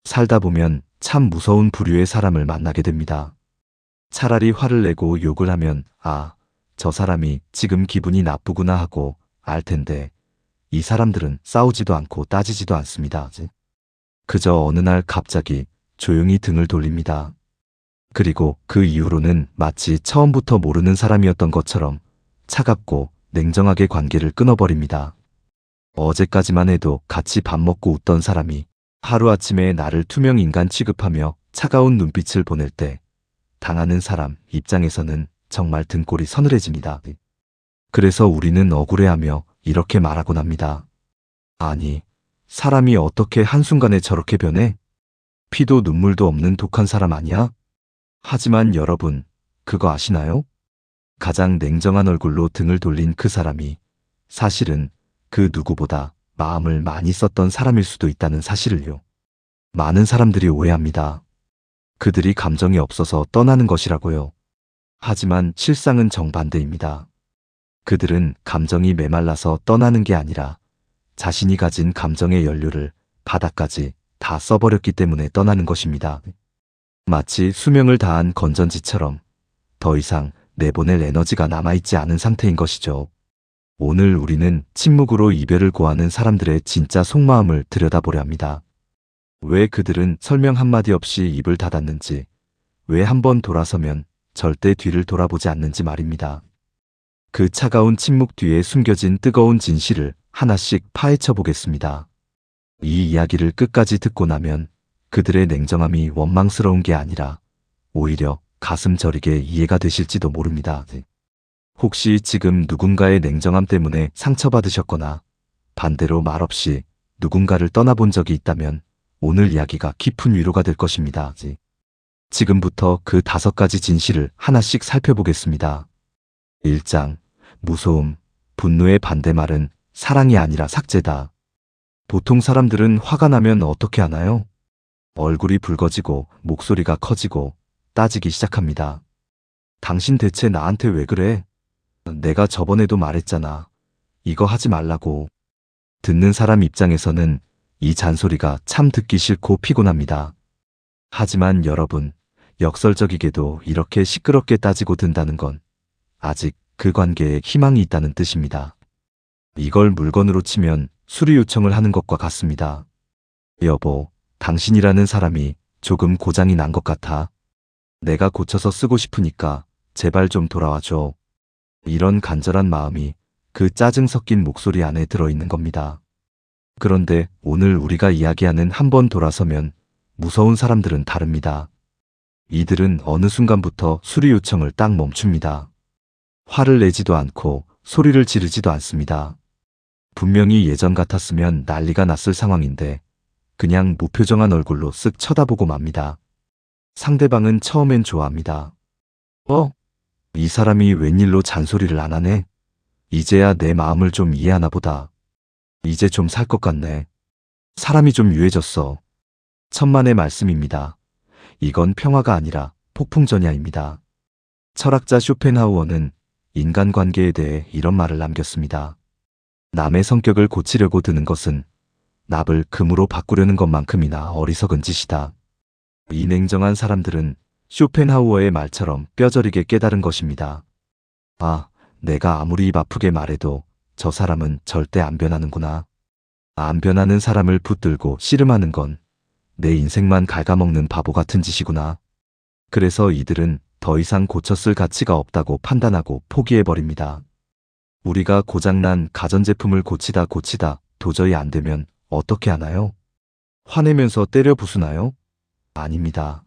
살다 보면 참 무서운 부류의 사람을 만나게 됩니다. 차라리 화를 내고 욕을 하면 아, 저 사람이 지금 기분이 나쁘구나 하고 알 텐데 이 사람들은 싸우지도 않고 따지지도 않습니다. 그저 어느 날 갑자기 조용히 등을 돌립니다. 그리고 그 이후로는 마치 처음부터 모르는 사람이었던 것처럼 차갑고 냉정하게 관계를 끊어버립니다. 어제까지만 해도 같이 밥 먹고 웃던 사람이 하루아침에 나를 투명 인간 취급하며 차가운 눈빛을 보낼 때 당하는 사람 입장에서는 정말 등골이 서늘해집니다. 그래서 우리는 억울해하며 이렇게 말하곤 합니다. 아니, 사람이 어떻게 한순간에 저렇게 변해? 피도 눈물도 없는 독한 사람 아니야? 하지만 여러분, 그거 아시나요? 가장 냉정한 얼굴로 등을 돌린 그 사람이 사실은 그 누구보다 마음을 많이 썼던 사람일 수도 있다는 사실을요. 많은 사람들이 오해합니다. 그들이 감정이 없어서 떠나는 것이라고요. 하지만 실상은 정반대입니다. 그들은 감정이 메말라서 떠나는 게 아니라 자신이 가진 감정의 연료를 바닥까지 다 써버렸기 때문에 떠나는 것입니다. 마치 수명을 다한 건전지처럼 더 이상 내보낼 에너지가 남아있지 않은 상태인 것이죠. 오늘 우리는 침묵으로 이별을 고하는 사람들의 진짜 속마음을 들여다보려 합니다. 왜 그들은 설명 한마디 없이 입을 닫았는지, 왜 한번 돌아서면 절대 뒤를 돌아보지 않는지 말입니다. 그 차가운 침묵 뒤에 숨겨진 뜨거운 진실을 하나씩 파헤쳐 보겠습니다. 이 이야기를 끝까지 듣고 나면 그들의 냉정함이 원망스러운 게 아니라 오히려 가슴 저리게 이해가 되실지도 모릅니다. 혹시 지금 누군가의 냉정함 때문에 상처받으셨거나 반대로 말없이 누군가를 떠나본 적이 있다면 오늘 이야기가 깊은 위로가 될 것입니다. 지금부터 그 5가지 진실을 하나씩 살펴보겠습니다. 1장, 무서움, 분노의 반대말은 사랑이 아니라 삭제다. 보통 사람들은 화가 나면 어떻게 하나요? 얼굴이 붉어지고 목소리가 커지고 따지기 시작합니다. 당신 대체 나한테 왜 그래? 내가 저번에도 말했잖아. 이거 하지 말라고. 듣는 사람 입장에서는 이 잔소리가 참 듣기 싫고 피곤합니다. 하지만 여러분, 역설적이게도 이렇게 시끄럽게 따지고 든다는 건 아직 그 관계에 희망이 있다는 뜻입니다. 이걸 물건으로 치면 수리 요청을 하는 것과 같습니다. 여보, 당신이라는 사람이 조금 고장이 난 것 같아. 내가 고쳐서 쓰고 싶으니까 제발 좀 돌아와줘. 이런 간절한 마음이 그 짜증 섞인 목소리 안에 들어있는 겁니다. 그런데 오늘 우리가 이야기하는 한 번 돌아서면 무서운 사람들은 다릅니다. 이들은 어느 순간부터 수리 요청을 딱 멈춥니다. 화를 내지도 않고 소리를 지르지도 않습니다. 분명히 예전 같았으면 난리가 났을 상황인데 그냥 무표정한 얼굴로 쓱 쳐다보고 맙니다. 상대방은 처음엔 좋아합니다. 이 사람이 웬일로 잔소리를 안 하네? 이제야 내 마음을 좀 이해하나 보다. 이제 좀 살 것 같네. 사람이 좀 유해졌어. 천만의 말씀입니다. 이건 평화가 아니라 폭풍전야입니다. 철학자 쇼펜하우어는 인간관계에 대해 이런 말을 남겼습니다. 남의 성격을 고치려고 드는 것은 납을 금으로 바꾸려는 것만큼이나 어리석은 짓이다. 이 냉정한 사람들은 쇼펜하우어의 말처럼 뼈저리게 깨달은 것입니다. 아, 내가 아무리 입 아프게 말해도 저 사람은 절대 안 변하는구나. 안 변하는 사람을 붙들고 씨름하는 건 내 인생만 갉아먹는 바보 같은 짓이구나. 그래서 이들은 더 이상 고쳤을 가치가 없다고 판단하고 포기해버립니다. 우리가 고장난 가전제품을 고치다 도저히 안 되면 어떻게 하나요? 화내면서 때려 부수나요? 아닙니다.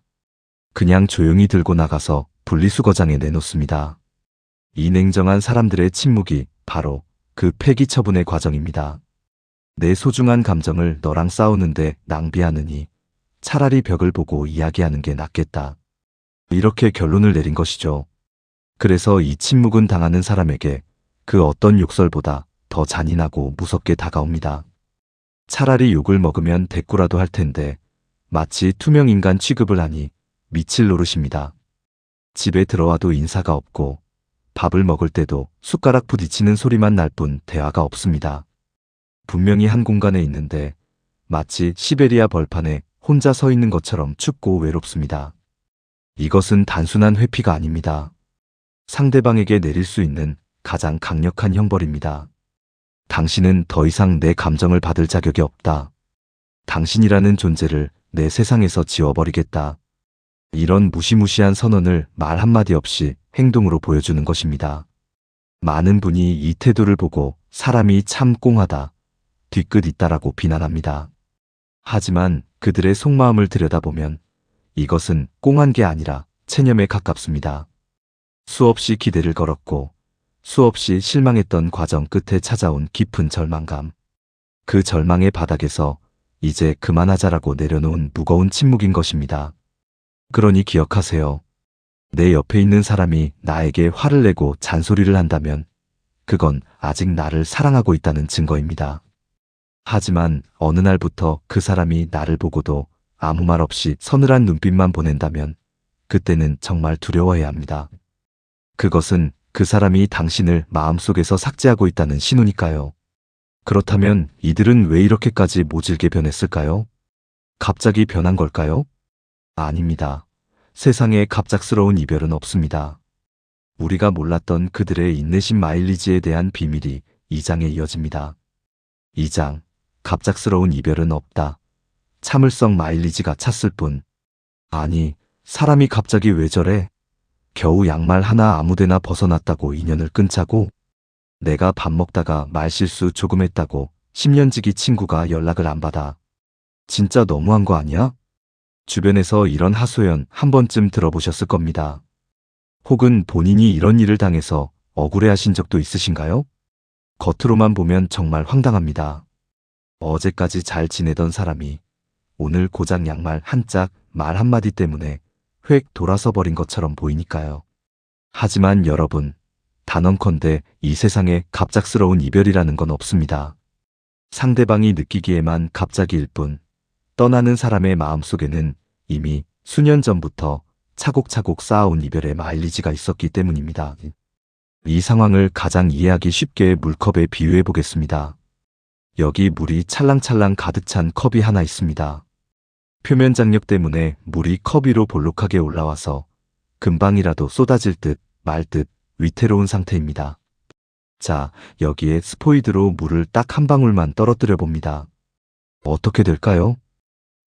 그냥 조용히 들고 나가서 분리수거장에 내놓습니다. 이 냉정한 사람들의 침묵이 바로 그 폐기 처분의 과정입니다. 내 소중한 감정을 너랑 싸우는데 낭비하느니 차라리 벽을 보고 이야기하는 게 낫겠다. 이렇게 결론을 내린 것이죠. 그래서 이 침묵은 당하는 사람에게 그 어떤 욕설보다 더 잔인하고 무섭게 다가옵니다. 차라리 욕을 먹으면 대꾸라도 할 텐데 마치 투명인간 취급을 하니 미칠 노릇입니다. 집에 들어와도 인사가 없고 밥을 먹을 때도 숟가락 부딪히는 소리만 날 뿐 대화가 없습니다. 분명히 한 공간에 있는데 마치 시베리아 벌판에 혼자 서 있는 것처럼 춥고 외롭습니다. 이것은 단순한 회피가 아닙니다. 상대방에게 내릴 수 있는 가장 강력한 형벌입니다. 당신은 더 이상 내 감정을 받을 자격이 없다. 당신이라는 존재를 내 세상에서 지워버리겠다. 이런 무시무시한 선언을 말 한마디 없이 행동으로 보여주는 것입니다. 많은 분이 이 태도를 보고 사람이 참 꽁하다, 뒤끝 있다라고 비난합니다. 하지만 그들의 속마음을 들여다보면 이것은 꽁한 게 아니라 체념에 가깝습니다. 수없이 기대를 걸었고 수없이 실망했던 과정 끝에 찾아온 깊은 절망감. 그 절망의 바닥에서 이제 그만하자라고 내려놓은 무거운 침묵인 것입니다. 그러니 기억하세요. 내 옆에 있는 사람이 나에게 화를 내고 잔소리를 한다면 그건 아직 나를 사랑하고 있다는 증거입니다. 하지만 어느 날부터 그 사람이 나를 보고도 아무 말 없이 서늘한 눈빛만 보낸다면 그때는 정말 두려워해야 합니다. 그것은 그 사람이 당신을 마음속에서 삭제하고 있다는 신호니까요. 그렇다면 이들은 왜 이렇게까지 모질게 변했을까요? 갑자기 변한 걸까요? 아닙니다. 세상에 갑작스러운 이별은 없습니다. 우리가 몰랐던 그들의 인내심 마일리지에 대한 비밀이 2장에 이어집니다. 2장, 갑작스러운 이별은 없다. 참을성 마일리지가 찼을 뿐. 아니, 사람이 갑자기 왜 저래? 겨우 양말 하나 아무데나 벗어났다고 인연을 끊자고? 내가 밥 먹다가 말실수 조금 했다고 10년지기 친구가 연락을 안 받아. 진짜 너무한 거 아니야? 주변에서 이런 하소연 한 번쯤 들어보셨을 겁니다. 혹은 본인이 이런 일을 당해서 억울해하신 적도 있으신가요? 겉으로만 보면 정말 황당합니다. 어제까지 잘 지내던 사람이 오늘 고작 양말 한 짝, 말 한마디 때문에 획 돌아서 버린 것처럼 보이니까요. 하지만 여러분, 단언컨대 이 세상에 갑작스러운 이별이라는 건 없습니다. 상대방이 느끼기에만 갑자기일 뿐, 떠나는 사람의 마음속에는 이미 수년 전부터 차곡차곡 쌓아온 이별의 마일리지가 있었기 때문입니다. 이 상황을 가장 이해하기 쉽게 물컵에 비유해 보겠습니다. 여기 물이 찰랑찰랑 가득 찬 컵이 하나 있습니다. 표면 장력 때문에 물이 컵 위로 볼록하게 올라와서 금방이라도 쏟아질 듯 말 듯 위태로운 상태입니다. 자, 여기에 스포이드로 물을 딱 한 방울만 떨어뜨려 봅니다. 어떻게 될까요?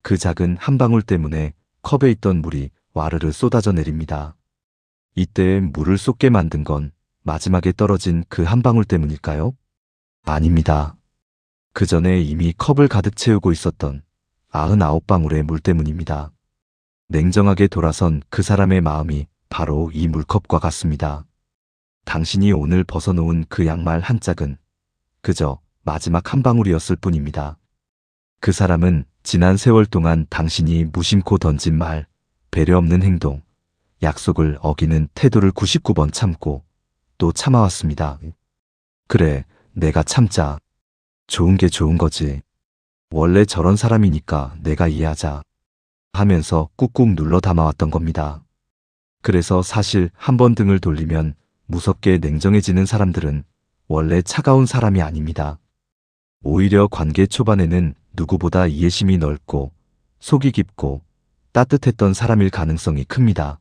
그 작은 한 방울 때문에 컵에 있던 물이 와르르 쏟아져 내립니다. 이때 물을 쏟게 만든 건 마지막에 떨어진 그 한 방울 때문일까요? 아닙니다. 그 전에 이미 컵을 가득 채우고 있었던 99방울의 물 때문입니다. 냉정하게 돌아선 그 사람의 마음이 바로 이 물컵과 같습니다. 당신이 오늘 벗어놓은 그 양말 한 짝은 그저 마지막 한 방울이었을 뿐입니다. 그 사람은 지난 세월 동안 당신이 무심코 던진 말, 배려 없는 행동, 약속을 어기는 태도를 99번 참고 또 참아왔습니다. 그래, 내가 참자. 좋은 게 좋은 거지. 원래 저런 사람이니까 내가 이해하자. 하면서 꾹꾹 눌러 담아왔던 겁니다. 그래서 사실 한 번 등을 돌리면 무섭게 냉정해지는 사람들은 원래 차가운 사람이 아닙니다. 오히려 관계 초반에는 누구보다 이해심이 넓고 속이 깊고 따뜻했던 사람일 가능성이 큽니다.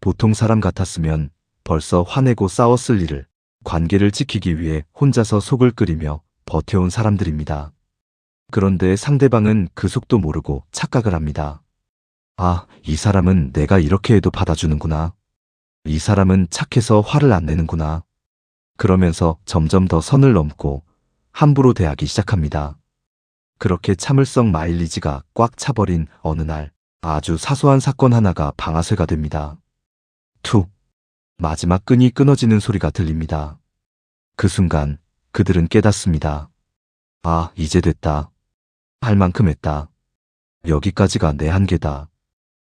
보통 사람 같았으면 벌써 화내고 싸웠을 일을 관계를 지키기 위해 혼자서 속을 끓이며 버텨온 사람들입니다. 그런데 상대방은 그 속도 모르고 착각을 합니다. 아, 이 사람은 내가 이렇게 해도 받아주는구나. 이 사람은 착해서 화를 안 내는구나. 그러면서 점점 더 선을 넘고 함부로 대하기 시작합니다. 그렇게 참을성 마일리지가 꽉 차버린 어느 날 아주 사소한 사건 하나가 방아쇠가 됩니다. 툭! 마지막 끈이 끊어지는 소리가 들립니다. 그 순간 그들은 깨닫습니다. 아, 이제 됐다. 할 만큼 했다. 여기까지가 내 한계다.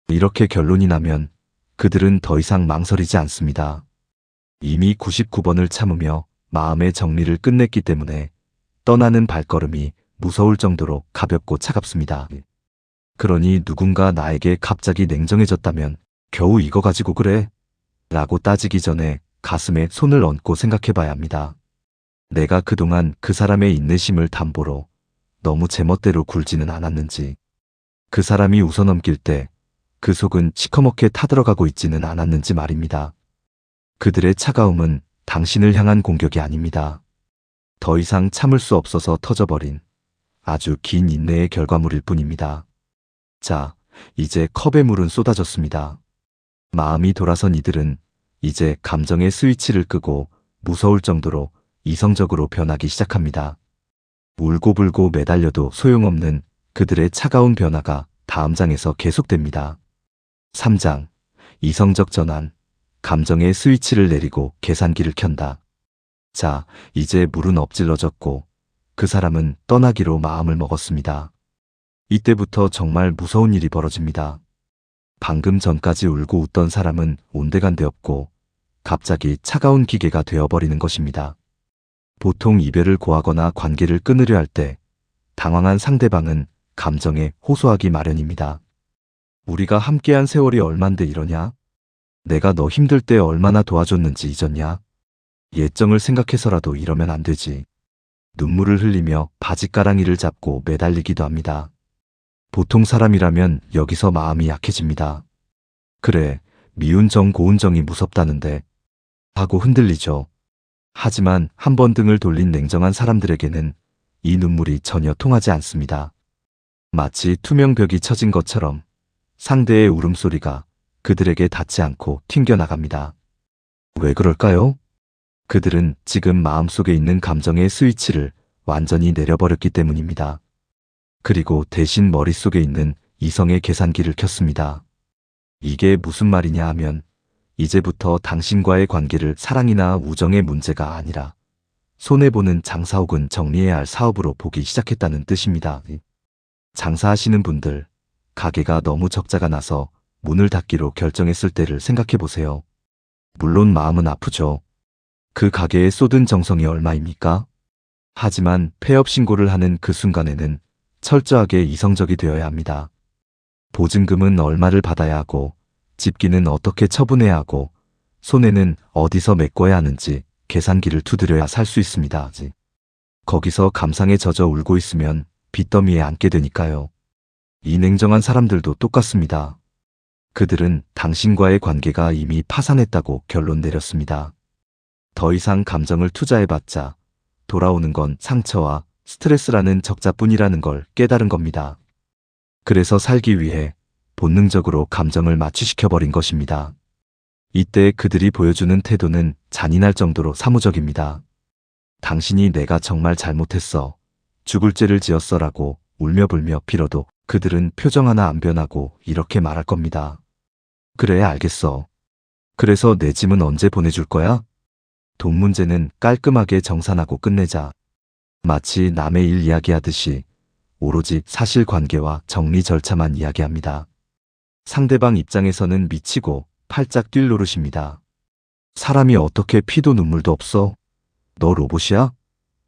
이렇게 결론이 나면 그들은 더 이상 망설이지 않습니다. 이미 99번을 참으며 마음의 정리를 끝냈기 때문에 떠나는 발걸음이 무서울 정도로 가볍고 차갑습니다. 그러니 누군가 나에게 갑자기 냉정해졌다면 겨우 이거 가지고 그래? 라고 따지기 전에 가슴에 손을 얹고 생각해봐야 합니다. 내가 그동안 그 사람의 인내심을 담보로 너무 제멋대로 굴지는 않았는지. 그 사람이 웃어넘길 때 그 속은 시커멓게 타들어가고 있지는 않았는지 말입니다. 그들의 차가움은 당신을 향한 공격이 아닙니다. 더 이상 참을 수 없어서 터져버린 아주 긴 인내의 결과물일 뿐입니다. 자, 이제 컵에 물은 쏟아졌습니다. 마음이 돌아선 이들은 이제 감정의 스위치를 끄고 무서울 정도로 이성적으로 변하기 시작합니다. 울고불고 매달려도 소용없는 그들의 차가운 변화가 다음 장에서 계속됩니다. 3장. 이성적 전환. 감정의 스위치를 내리고 계산기를 켠다. 자, 이제 물은 엎질러졌고 그 사람은 떠나기로 마음을 먹었습니다. 이때부터 정말 무서운 일이 벌어집니다. 방금 전까지 울고 웃던 사람은 온데간데 없고 갑자기 차가운 기계가 되어버리는 것입니다. 보통 이별을 고하거나 관계를 끊으려 할 때 당황한 상대방은 감정에 호소하기 마련입니다. 우리가 함께한 세월이 얼만데 이러냐? 내가 너 힘들 때 얼마나 도와줬는지 잊었냐? 예정을 생각해서라도 이러면 안 되지. 눈물을 흘리며 바짓가랑이를 잡고 매달리기도 합니다. 보통 사람이라면 여기서 마음이 약해집니다. 그래, 미운 정 고운 정이 무섭다는데 하고 흔들리죠. 하지만 한 번 등을 돌린 냉정한 사람들에게는 이 눈물이 전혀 통하지 않습니다. 마치 투명 벽이 쳐진 것처럼 상대의 울음소리가 그들에게 닿지 않고 튕겨나갑니다. 왜 그럴까요? 그들은 지금 마음속에 있는 감정의 스위치를 완전히 내려버렸기 때문입니다. 그리고 대신 머릿속에 있는 이성의 계산기를 켰습니다. 이게 무슨 말이냐 하면 이제부터 당신과의 관계를 사랑이나 우정의 문제가 아니라 손해보는 장사 혹은 정리해야 할 사업으로 보기 시작했다는 뜻입니다. 장사하시는 분들, 가게가 너무 적자가 나서 문을 닫기로 결정했을 때를 생각해 보세요. 물론 마음은 아프죠. 그 가게에 쏟은 정성이 얼마입니까? 하지만 폐업 신고를 하는 그 순간에는 철저하게 이성적이 되어야 합니다. 보증금은 얼마를 받아야 하고 집기는 어떻게 처분해야 하고 손해는 어디서 메꿔야 하는지 계산기를 두드려야 살 수 있습니다. 거기서 감상에 젖어 울고 있으면 빚더미에 앉게 되니까요. 이 냉정한 사람들도 똑같습니다. 그들은 당신과의 관계가 이미 파산했다고 결론 내렸습니다. 더 이상 감정을 투자해봤자 돌아오는 건 상처와 스트레스라는 적자뿐이라는 걸 깨달은 겁니다. 그래서 살기 위해 본능적으로 감정을 마취시켜버린 것입니다. 이때 그들이 보여주는 태도는 잔인할 정도로 사무적입니다. 당신이 내가 정말 잘못했어. 죽을 죄를 지었어라고 울며불며 빌어도 그들은 표정 하나 안 변하고 이렇게 말할 겁니다. 그래, 알겠어. 그래서 내 짐은 언제 보내줄 거야? 돈 문제는 깔끔하게 정산하고 끝내자. 마치 남의 일 이야기하듯이 오로지 사실관계와 정리 절차만 이야기합니다. 상대방 입장에서는 미치고 팔짝 뛸 노릇입니다. 사람이 어떻게 피도 눈물도 없어? 너 로봇이야?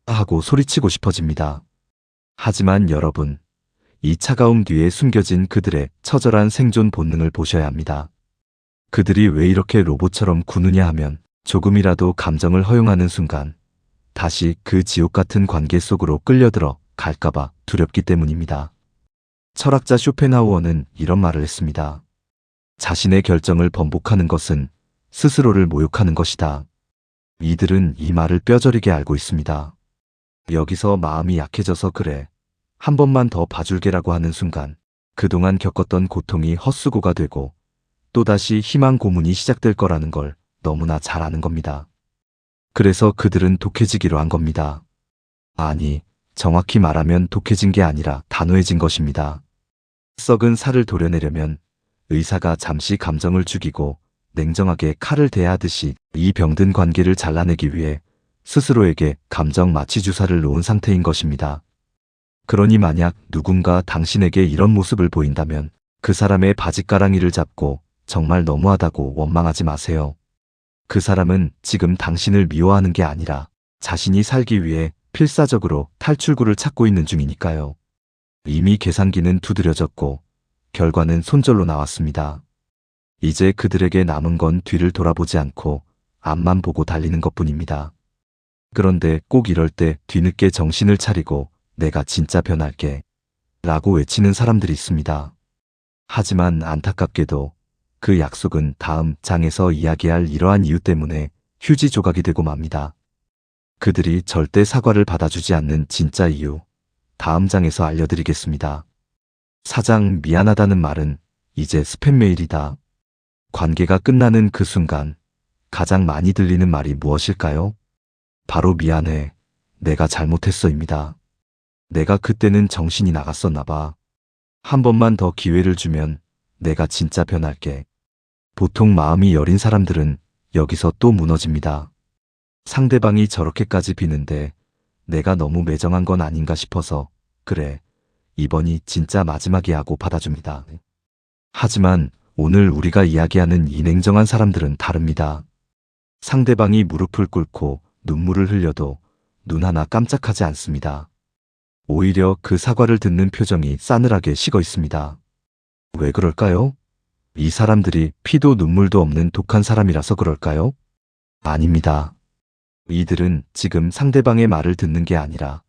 하고 소리치고 싶어집니다. 하지만 여러분, 이 차가움 뒤에 숨겨진 그들의 처절한 생존 본능을 보셔야 합니다. 그들이 왜 이렇게 로봇처럼 구느냐 하면 조금이라도 감정을 허용하는 순간 다시 그 지옥 같은 관계 속으로 끌려들어 갈까봐 두렵기 때문입니다. 철학자 쇼펜하우어는 이런 말을 했습니다. 자신의 결정을 번복하는 것은 스스로를 모욕하는 것이다. 이들은 이 말을 뼈저리게 알고 있습니다. 여기서 마음이 약해져서 그래. 한 번만 더 봐줄게라고 하는 순간 그동안 겪었던 고통이 헛수고가 되고 또다시 희망 고문이 시작될 거라는 걸 너무나 잘 아는 겁니다. 그래서 그들은 독해지기로 한 겁니다. 아니, 정확히 말하면 독해진 게 아니라 단호해진 것입니다. 썩은 살을 도려내려면 의사가 잠시 감정을 죽이고 냉정하게 칼을 대하듯이 이 병든 관계를 잘라내기 위해 스스로에게 감정 마취 주사를 놓은 상태인 것입니다. 그러니 만약 누군가 당신에게 이런 모습을 보인다면 그 사람의 바짓가랑이를 잡고 정말 너무하다고 원망하지 마세요. 그 사람은 지금 당신을 미워하는 게 아니라 자신이 살기 위해 필사적으로 탈출구를 찾고 있는 중이니까요. 이미 계산기는 두드려졌고 결과는 손절로 나왔습니다. 이제 그들에게 남은 건 뒤를 돌아보지 않고 앞만 보고 달리는 것뿐입니다. 그런데 꼭 이럴 때 뒤늦게 정신을 차리고 내가 진짜 변할게 라고 외치는 사람들이 있습니다. 하지만 안타깝게도 그 약속은 다음 장에서 이야기할 이러한 이유 때문에 휴지 조각이 되고 맙니다. 그들이 절대 사과를 받아주지 않는 진짜 이유, 다음 장에서 알려드리겠습니다. 사장 미안하다는 말은 이제 스팸 메일이다. 관계가 끝나는 그 순간 가장 많이 들리는 말이 무엇일까요? 바로 미안해. 내가 잘못했어입니다. 내가 그때는 정신이 나갔었나 봐. 한 번만 더 기회를 주면 내가 진짜 변할게. 보통 마음이 여린 사람들은 여기서 또 무너집니다. 상대방이 저렇게까지 비는데 내가 너무 매정한 건 아닌가 싶어서 그래, 이번이 진짜 마지막이야 하고 받아줍니다. 하지만 오늘 우리가 이야기하는 이 냉정한 사람들은 다릅니다. 상대방이 무릎을 꿇고 눈물을 흘려도 눈 하나 깜짝하지 않습니다. 오히려 그 사과를 듣는 표정이 싸늘하게 식어 있습니다. 왜 그럴까요? 이 사람들이 피도 눈물도 없는 독한 사람이라서 그럴까요? 아닙니다. 이들은 지금 상대방의 말을 듣는 게 아니라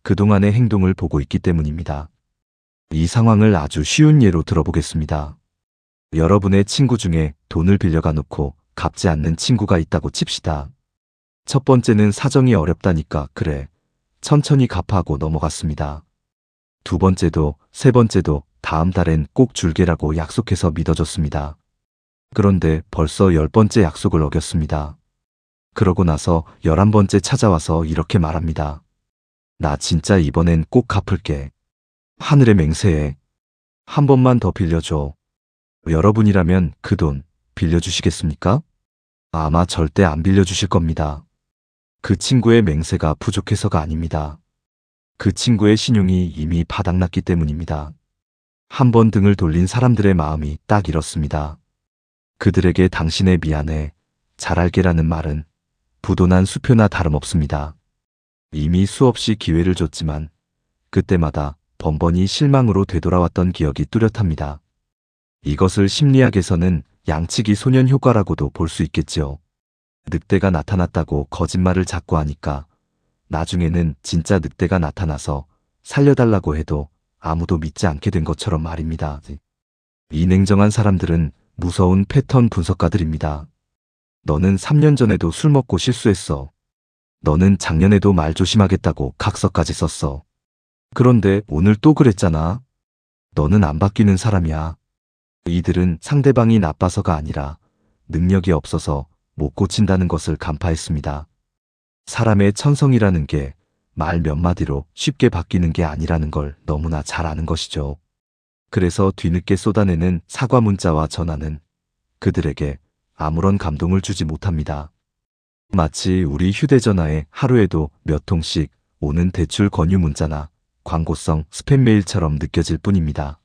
그동안의 행동을 보고 있기 때문입니다. 이 상황을 아주 쉬운 예로 들어보겠습니다. 여러분의 친구 중에 돈을 빌려가 놓고 갚지 않는 친구가 있다고 칩시다. 첫 번째는 사정이 어렵다니까 그래, 천천히 갚아하고 넘어갔습니다. 두 번째도 세 번째도 다음 달엔 꼭 줄게라고 약속해서 믿어줬습니다. 그런데 벌써 10번째 약속을 어겼습니다. 그러고 나서 11번째 찾아와서 이렇게 말합니다. 나 진짜 이번엔 꼭 갚을게. 하늘에 맹세해. 한 번만 더 빌려줘. 여러분이라면 그 돈 빌려주시겠습니까? 아마 절대 안 빌려주실 겁니다. 그 친구의 맹세가 부족해서가 아닙니다. 그 친구의 신용이 이미 바닥났기 때문입니다. 한 번 등을 돌린 사람들의 마음이 딱 이렇습니다. 그들에게 당신의 미안해, 잘 알게라는 말은 부도난 수표나 다름없습니다. 이미 수없이 기회를 줬지만 그때마다 번번이 실망으로 되돌아왔던 기억이 뚜렷합니다. 이것을 심리학에서는 양치기 소년 효과라고도 볼 수 있겠지요. 늑대가 나타났다고 거짓말을 자꾸 하니까 나중에는 진짜 늑대가 나타나서 살려달라고 해도 아무도 믿지 않게 된 것처럼 말입니다. 이 냉정한 사람들은 무서운 패턴 분석가들입니다. 너는 3년 전에도 술 먹고 실수했어. 너는 작년에도 말 조심하겠다고 각서까지 썼어. 그런데 오늘 또 그랬잖아. 너는 안 바뀌는 사람이야. 이들은 상대방이 나빠서가 아니라 능력이 없어서 못 고친다는 것을 간파했습니다. 사람의 천성이라는 게 말 몇 마디로 쉽게 바뀌는 게 아니라는 걸 너무나 잘 아는 것이죠. 그래서 뒤늦게 쏟아내는 사과 문자와 전화는 그들에게 아무런 감동을 주지 못합니다. 마치 우리 휴대전화에 하루에도 몇 통씩 오는 대출 권유 문자나 광고성 스팸 메일처럼 느껴질 뿐입니다.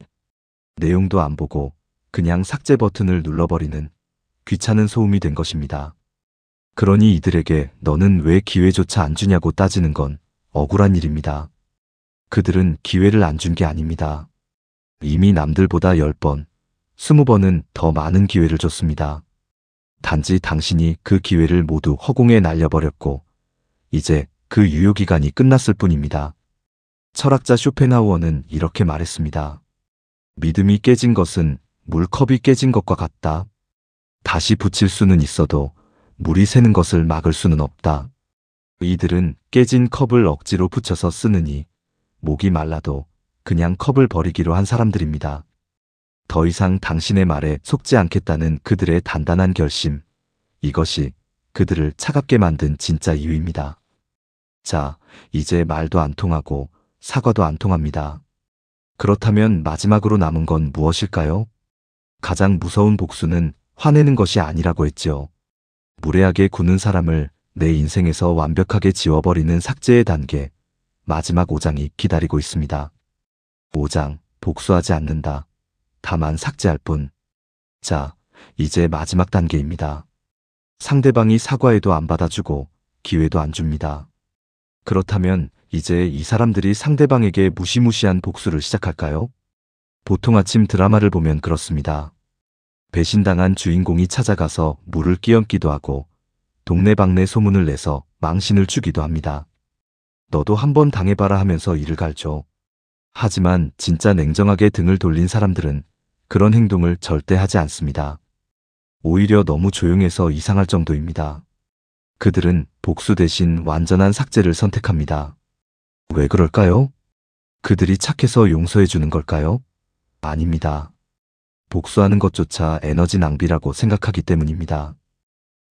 내용도 안 보고 그냥 삭제 버튼을 눌러버리는 귀찮은 소음이 된 것입니다. 그러니 이들에게 너는 왜 기회조차 안 주냐고 따지는 건 억울한 일입니다. 그들은 기회를 안 준 게 아닙니다. 이미 남들보다 10번, 20번은 더 많은 기회를 줬습니다. 단지 당신이 그 기회를 모두 허공에 날려버렸고 이제 그 유효기간이 끝났을 뿐입니다. 철학자 쇼펜하우어는 이렇게 말했습니다. 믿음이 깨진 것은 물컵이 깨진 것과 같다. 다시 붙일 수는 있어도 물이 새는 것을 막을 수는 없다. 이들은 깨진 컵을 억지로 붙여서 쓰느니 목이 말라도 그냥 컵을 버리기로 한 사람들입니다. 더 이상 당신의 말에 속지 않겠다는 그들의 단단한 결심, 이것이 그들을 차갑게 만든 진짜 이유입니다. 자, 이제 말도 안 통하고 사과도 안 통합니다. 그렇다면 마지막으로 남은 건 무엇일까요? 가장 무서운 복수는 화내는 것이 아니라고 했지요. 무례하게 구는 사람을 내 인생에서 완벽하게 지워버리는 삭제의 단계, 마지막 5장이 기다리고 있습니다. 5장, 복수하지 않는다. 다만 삭제할 뿐. 자, 이제 마지막 단계입니다. 상대방이 사과해도 안 받아주고 기회도 안 줍니다. 그렇다면 이제 이 사람들이 상대방에게 무시무시한 복수를 시작할까요? 보통 아침 드라마를 보면 그렇습니다. 배신당한 주인공이 찾아가서 물을 끼얹기도 하고 동네방네 소문을 내서 망신을 주기도 합니다. 너도 한번 당해봐라 하면서 이를 갈죠. 하지만 진짜 냉정하게 등을 돌린 사람들은 그런 행동을 절대 하지 않습니다. 오히려 너무 조용해서 이상할 정도입니다. 그들은 복수 대신 완전한 삭제를 선택합니다. 왜 그럴까요? 그들이 착해서 용서해 주는 걸까요? 아닙니다. 복수하는 것조차 에너지 낭비라고 생각하기 때문입니다.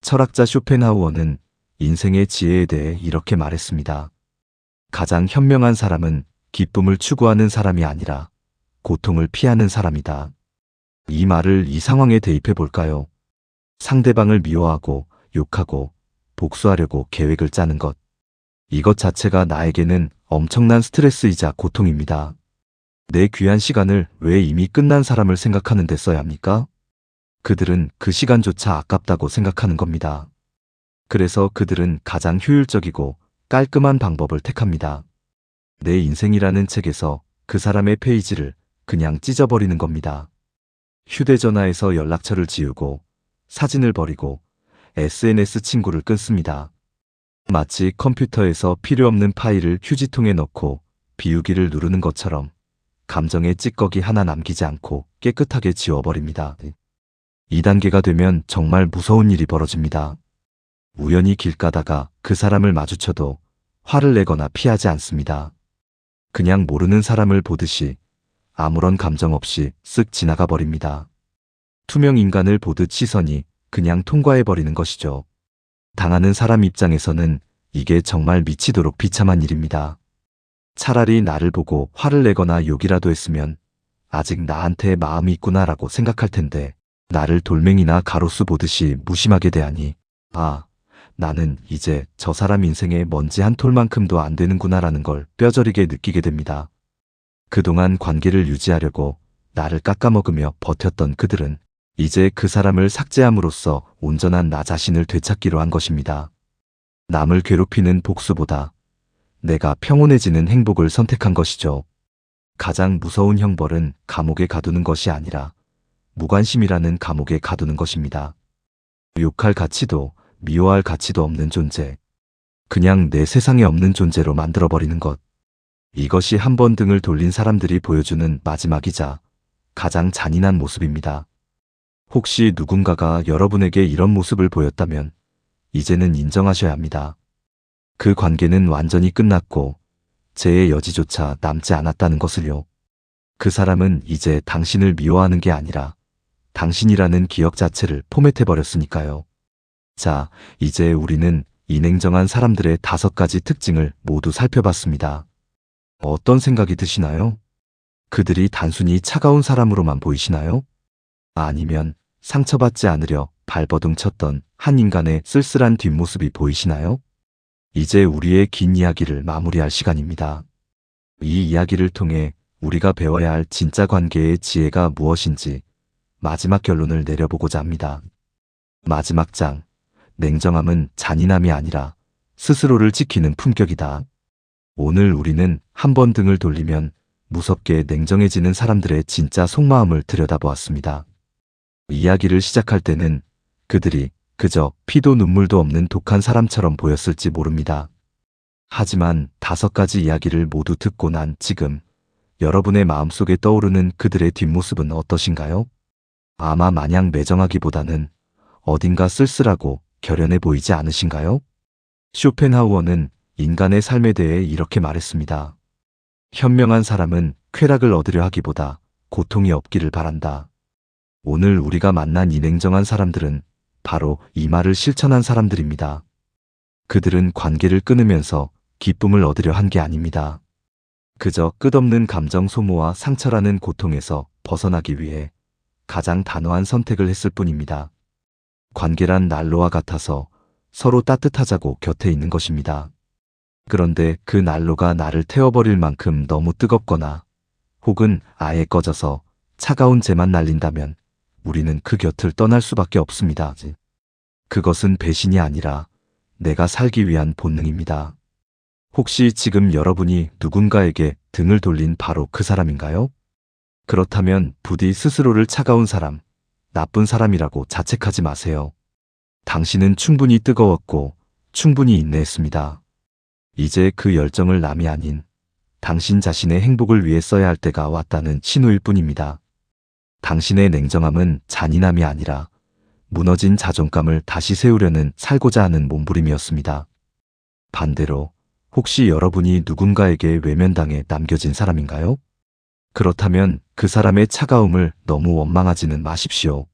철학자 쇼펜하우어는 인생의 지혜에 대해 이렇게 말했습니다. 가장 현명한 사람은 기쁨을 추구하는 사람이 아니라 고통을 피하는 사람이다. 이 말을 이 상황에 대입해 볼까요? 상대방을 미워하고 욕하고 복수하려고 계획을 짜는 것. 이것 자체가 나에게는 엄청난 스트레스이자 고통입니다. 내 귀한 시간을 왜 이미 끝난 사람을 생각하는 데 써야 합니까? 그들은 그 시간조차 아깝다고 생각하는 겁니다. 그래서 그들은 가장 효율적이고 깔끔한 방법을 택합니다. 내 인생이라는 책에서 그 사람의 페이지를 그냥 찢어버리는 겁니다. 휴대전화에서 연락처를 지우고 사진을 버리고 SNS 친구를 끊습니다. 마치 컴퓨터에서 필요 없는 파일을 휴지통에 넣고 비우기를 누르는 것처럼 감정의 찌꺼기 하나 남기지 않고 깨끗하게 지워버립니다. 2단계가 되면 정말 무서운 일이 벌어집니다. 우연히 길 가다가 그 사람을 마주쳐도 화를 내거나 피하지 않습니다. 그냥 모르는 사람을 보듯이 아무런 감정 없이 쓱 지나가 버립니다. 투명 인간을 보듯 시선이 그냥 통과해버리는 것이죠. 당하는 사람 입장에서는 이게 정말 미치도록 비참한 일입니다. 차라리 나를 보고 화를 내거나 욕이라도 했으면 아직 나한테 마음이 있구나라고 생각할 텐데 나를 돌멩이나 가로수 보듯이 무심하게 대하니 나는 이제 저 사람 인생에 먼지 한 톨만큼도 안 되는구나라는 걸 뼈저리게 느끼게 됩니다. 그동안 관계를 유지하려고 나를 깎아먹으며 버텼던 그들은 이제 그 사람을 삭제함으로써 온전한 나 자신을 되찾기로 한 것입니다. 남을 괴롭히는 복수보다 내가 평온해지는 행복을 선택한 것이죠. 가장 무서운 형벌은 감옥에 가두는 것이 아니라 무관심이라는 감옥에 가두는 것입니다. 욕할 가치도 미워할 가치도 없는 존재. 그냥 내 세상에 없는 존재로 만들어버리는 것. 이것이 한 번 등을 돌린 사람들이 보여주는 마지막이자 가장 잔인한 모습입니다. 혹시 누군가가 여러분에게 이런 모습을 보였다면 이제는 인정하셔야 합니다. 그 관계는 완전히 끝났고 재의 여지조차 남지 않았다는 것을요. 그 사람은 이제 당신을 미워하는 게 아니라 당신이라는 기억 자체를 포맷해버렸으니까요. 자, 이제 우리는 이 냉정한 사람들의 5가지 특징을 모두 살펴봤습니다. 어떤 생각이 드시나요? 그들이 단순히 차가운 사람으로만 보이시나요? 아니면 상처받지 않으려 발버둥 쳤던 한 인간의 쓸쓸한 뒷모습이 보이시나요? 이제 우리의 긴 이야기를 마무리할 시간입니다. 이 이야기를 통해 우리가 배워야 할 진짜 관계의 지혜가 무엇인지 마지막 결론을 내려보고자 합니다. 마지막 장, 냉정함은 잔인함이 아니라 스스로를 지키는 품격이다. 오늘 우리는 한 번 등을 돌리면 무섭게 냉정해지는 사람들의 진짜 속마음을 들여다보았습니다. 이야기를 시작할 때는 그들이 그저 피도 눈물도 없는 독한 사람처럼 보였을지 모릅니다. 하지만 5가지 이야기를 모두 듣고 난 지금 여러분의 마음속에 떠오르는 그들의 뒷모습은 어떠신가요? 아마 마냥 매정하기보다는 어딘가 쓸쓸하고 결연해 보이지 않으신가요? 쇼펜하우어는 인간의 삶에 대해 이렇게 말했습니다. 현명한 사람은 쾌락을 얻으려 하기보다 고통이 없기를 바란다. 오늘 우리가 만난 이 냉정한 사람들은 바로 이 말을 실천한 사람들입니다. 그들은 관계를 끊으면서 기쁨을 얻으려 한 게 아닙니다. 그저 끝없는 감정 소모와 상처라는 고통에서 벗어나기 위해 가장 단호한 선택을 했을 뿐입니다. 관계란 난로와 같아서 서로 따뜻하자고 곁에 있는 것입니다. 그런데 그 난로가 나를 태워버릴 만큼 너무 뜨겁거나 혹은 아예 꺼져서 차가운 재만 날린다면 우리는 그 곁을 떠날 수밖에 없습니다. 그것은 배신이 아니라 내가 살기 위한 본능입니다. 혹시 지금 여러분이 누군가에게 등을 돌린 바로 그 사람인가요? 그렇다면 부디 스스로를 차가운 사람, 나쁜 사람이라고 자책하지 마세요. 당신은 충분히 뜨거웠고 충분히 인내했습니다. 이제 그 열정을 남이 아닌 당신 자신의 행복을 위해 써야 할 때가 왔다는 신호일 뿐입니다. 당신의 냉정함은 잔인함이 아니라 무너진 자존감을 다시 세우려는 살고자 하는 몸부림이었습니다. 반대로 혹시 여러분이 누군가에게 외면당해 남겨진 사람인가요? 그렇다면 그 사람의 차가움을 너무 원망하지는 마십시오.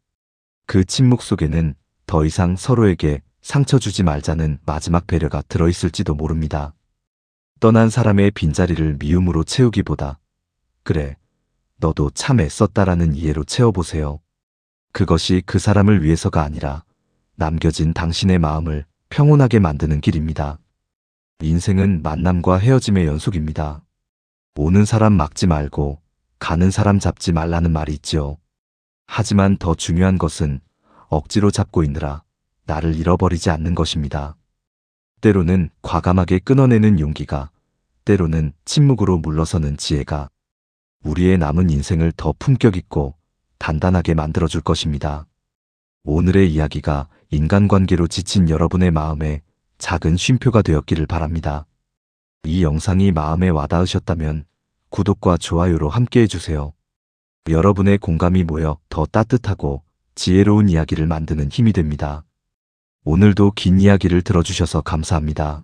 그 침묵 속에는 더 이상 서로에게 상처 주지 말자는 마지막 배려가 들어있을지도 모릅니다. 떠난 사람의 빈자리를 미움으로 채우기보다 그래, 너도 참 애썼다라는 이해로 채워보세요. 그것이 그 사람을 위해서가 아니라 남겨진 당신의 마음을 평온하게 만드는 길입니다. 인생은 만남과 헤어짐의 연속입니다. 오는 사람 막지 말고 가는 사람 잡지 말라는 말이 있지요. 하지만 더 중요한 것은 억지로 잡고 있느라 나를 잃어버리지 않는 것입니다. 때로는 과감하게 끊어내는 용기가, 때로는 침묵으로 물러서는 지혜가 우리의 남은 인생을 더 품격 있고 단단하게 만들어줄 것입니다. 오늘의 이야기가 인간관계로 지친 여러분의 마음에 작은 쉼표가 되었기를 바랍니다. 이 영상이 마음에 와닿으셨다면 구독과 좋아요로 함께 해주세요. 여러분의 공감이 모여 더 따뜻하고 지혜로운 이야기를 만드는 힘이 됩니다. 오늘도 긴 이야기를 들어주셔서 감사합니다.